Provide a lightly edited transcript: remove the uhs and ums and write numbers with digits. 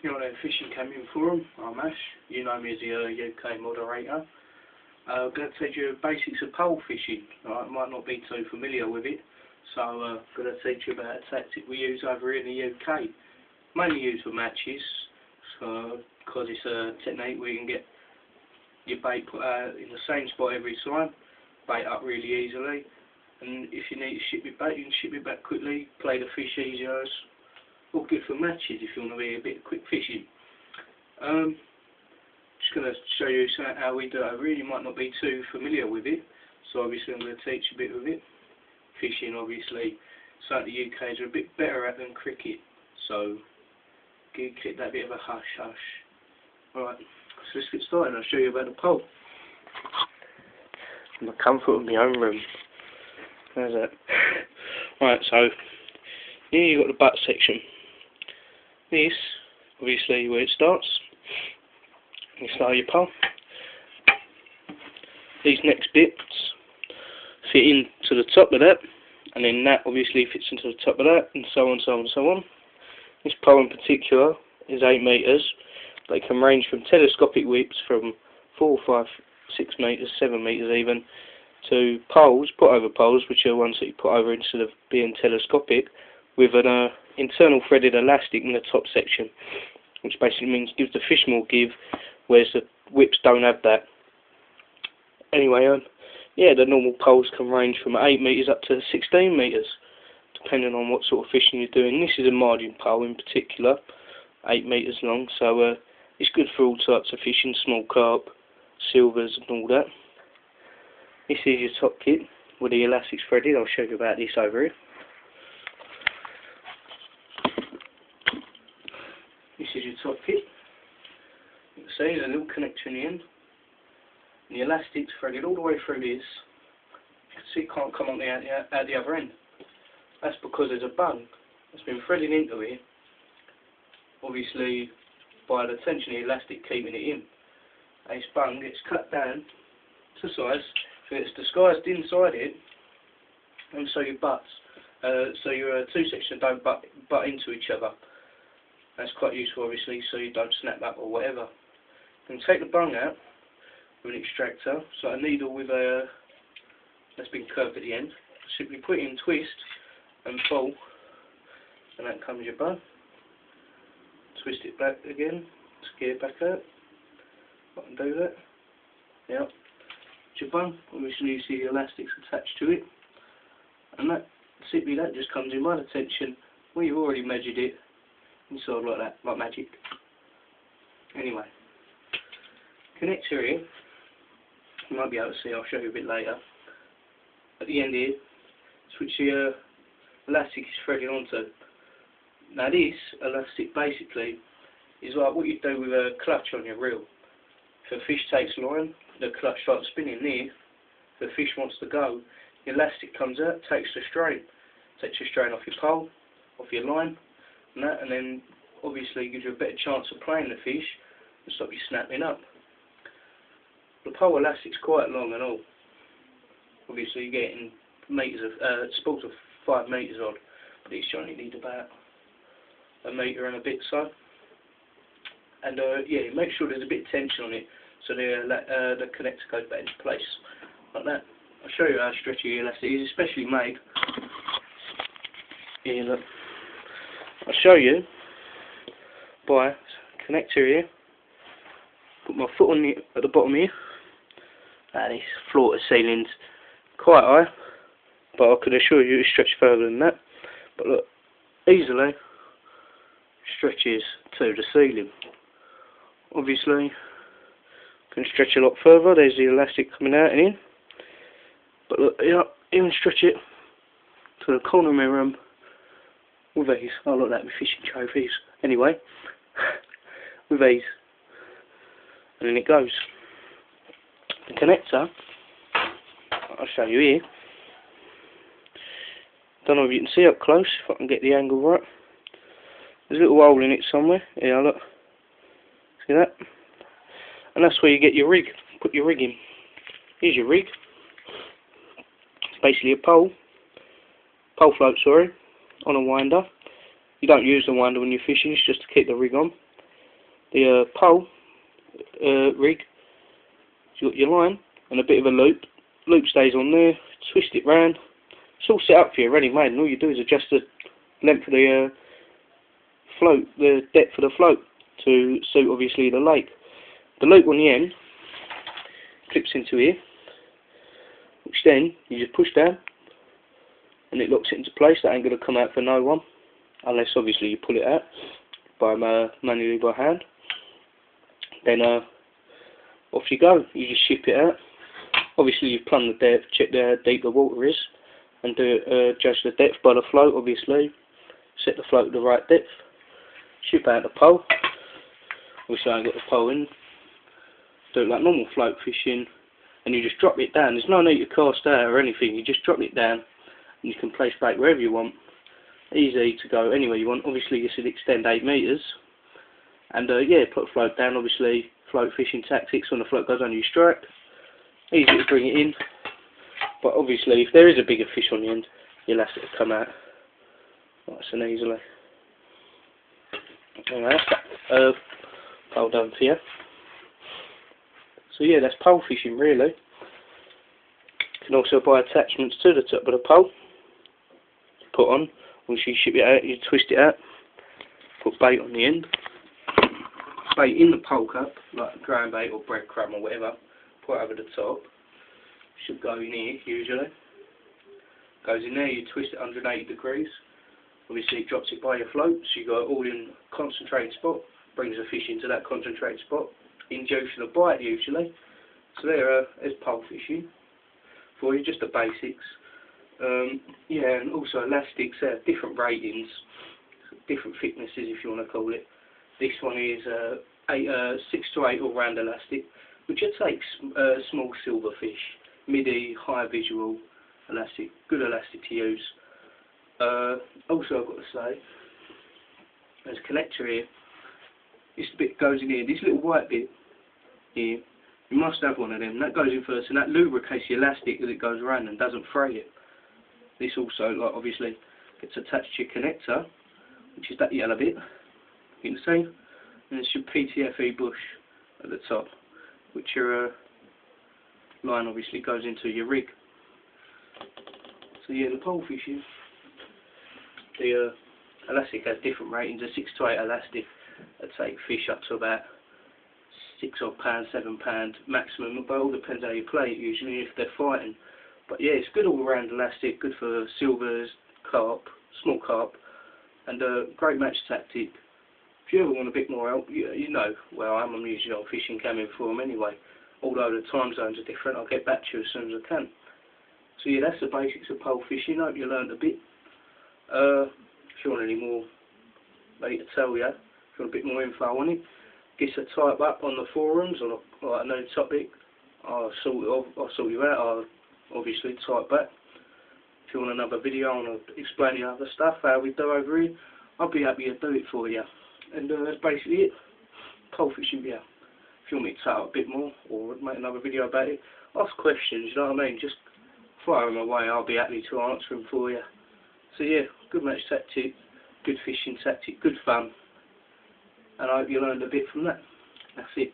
You're on a fishing camping forum. I'm Ash. You know me as the UK moderator. I'm going to teach you the basics of pole fishing. I might not be too familiar with it, so I'm going to teach you about a tactic we use over here in the UK. Mainly used for matches, because it's a technique where you can get your bait put out in the same spot every time, bait up really easily, and if you need to ship your bait, you can ship it back quickly, play the fish easier. All good for matches if you want to be a bit quick fishing. Just going to show you how we do it over here. You might not be too familiar with it, so obviously I'm going to teach you a bit of it. Fishing, obviously, something the UK's are a bit better at than cricket, so give that bit of a hush hush. Alright, so let's get started and I'll show you about the pole. In the comfort of my own room. How's that? Right, so here you've got the butt section. This, obviously, where it starts. You start your pole. These next bits fit into the top of that, and then that obviously fits into the top of that, and so on, so on, so on. This pole in particular is 8 metres. They can range from telescopic whips from 4, 5, 6 metres, 7 metres even, to poles, put over poles, which are ones that you put over instead of being telescopic, with an internal threaded elastic in the top section, which basically means gives the fish more give, whereas the whips don't have that. Anyway, yeah, the normal poles can range from 8 metres up to 16 metres, depending on what sort of fishing you're doing. This is a margin pole in particular, 8 metres long, so it's good for all types of fishing, small carp, silvers and all that. This is your top kit with the elastics threaded. I'll show you about this over here. This is your top kit. You can see there's a little connector in the end. And the elastic's threaded all the way through this. You can see it can't come on out the other end. That's because there's a bung that's been threaded into it, obviously by the tension of the elastic keeping it in. And this bung gets cut down to size, so it's disguised inside it, and so your butts, so your two sections don't butt into each other. That's quite useful, obviously, so you don't snap up or whatever. You can take the bung out with an extractor, so a needle with a that's been curved at the end. Simply put it in, twist, and pull, and that comes your bung. Twist it back again, scare it back out. I can do that. Yep. It's your bung. Obviously, you see the elastics attached to it, and that simply that just comes in by the tension. Well, you've already measured it. Inside like that, like magic. Anyway, connector here, you might be able to see, I'll show you a bit later. At the end here, it's which the elastic is threaded onto. Now this elastic basically is like what you do with a clutch on your reel. If a fish takes line, the clutch starts spinning there. If the fish wants to go, the elastic comes out, takes the strain off your pole, off your line. And then obviously gives you a better chance of playing the fish and stop you snapping up. The pole elastic's quite long and all. Obviously you're getting meters of spools of 5 metres odd, but each only need about a metre and a bit so. And yeah, make sure there's a bit of tension on it so the connector goes back into place like that. I'll show you how stretchy the elastic is, especially made. Here, look. I'll show you by connector here. Put my foot on at the bottom here. This floor to ceiling's quite high, but I could assure you it stretches further than that. But look, easily stretches to the ceiling. Obviously, can stretch a lot further. There's the elastic coming out and in. But look, even stretch it to the corner of my room. With these, I like that with fishing trophies. Anyway, with these, and then it goes. The connector, I'll show you here. Don't know if you can see up close, if I can get the angle right. There's a little hole in it somewhere. Yeah, look. See that? And that's where you get your rig. Put your rig in. Here's your rig. It's basically a pole float, sorry, on a winder. You don't use the winder when you're fishing, it's just to keep the rig on. the pole rig. You got your line and a bit of a loop. Loop stays on there. Twist it round. It's all set up for you, ready made, and all you do is adjust the length of the float, the depth of the float to suit obviously the lake. The loop on the end clips into here, which then you just push down and it locks it into place. That ain't going to come out for no one, unless obviously you pull it out by manually by hand. Then off you go. You just ship it out. Obviously you plumb the depth, check how deep the water is, and judge the depth by the float. Obviously, set the float to the right depth. Ship out the pole. Obviously I ain't got the pole in. Do it like normal float fishing, and you just drop it down. There's no need to cast out or anything. You just drop it down, and you can place bait wherever you want. Easy to go anywhere you want. Obviously you should extend 8 metres, and yeah, put a float down. Obviously float fishing tactics. When the float goes under your strike, easy to bring it in. But obviously if there is a bigger fish on the end, the elastic will come out nice and easily. Alright, pole done for you. So yeah, that's pole fishing really. You can also buy attachments to the top of the pole. Put on. Once you ship it out, you twist it out. Put bait on the end. Bait in the pole cup, like ground bait or breadcrumb or whatever. Put it over the top. Should go in here usually. Goes in there, you twist it 180 degrees. Obviously it drops it by your float, so you got it all in a concentrated spot. Brings the fish into that concentrated spot. Inducing a bite usually. So there's pole fishing for you, just the basics. Yeah, and also elastics, different ratings, different thicknesses if you want to call it. This one is 6 to 8 all round elastic, which takes small silver fish, midi, high visual elastic, good elastic to use. Also I've got to say, there's a connector here. This bit goes in here, this little white bit here, you must have one of them. That goes in first, and that lubricates the elastic as it goes around and doesn't fray it. This also, like, obviously gets attached to your connector, which is that yellow bit, you can see, and there's your PTFE bush at the top, which your line obviously goes into your rig. So yeah, the pole fishing, the elastic has different ratings. A 6 to 8 elastic that take fish up to about £6 odd, £7 maximum, but it all depends how you play it usually, if they're fighting. But yeah, it's good all round elastic, good for silvers, carp, small carp, and a great match tactic. If you ever want a bit more help, you know where I am. I'm usually on Fishing Camping forum anyway. Although the time zones are different, I'll get back to you as soon as I can. So yeah, that's the basics of pole fishing. I hope you learned a bit. If you want any more, later tell you. If you want a bit more info on it, get a type up on the forums or like a new topic. I'll sort you out. I'll obviously type back. If you want another video on explaining other stuff, how we do over here, I'll be happy to do it for you. And that's basically it. Pole fishing, yeah. If you want me to tell a bit more or make another video about it, ask questions, you know what I mean? Just fire them away, I'll be happy to answer them for you. So yeah, good match tactic, good fishing tactic, good fun. And I hope you learned a bit from that. That's it.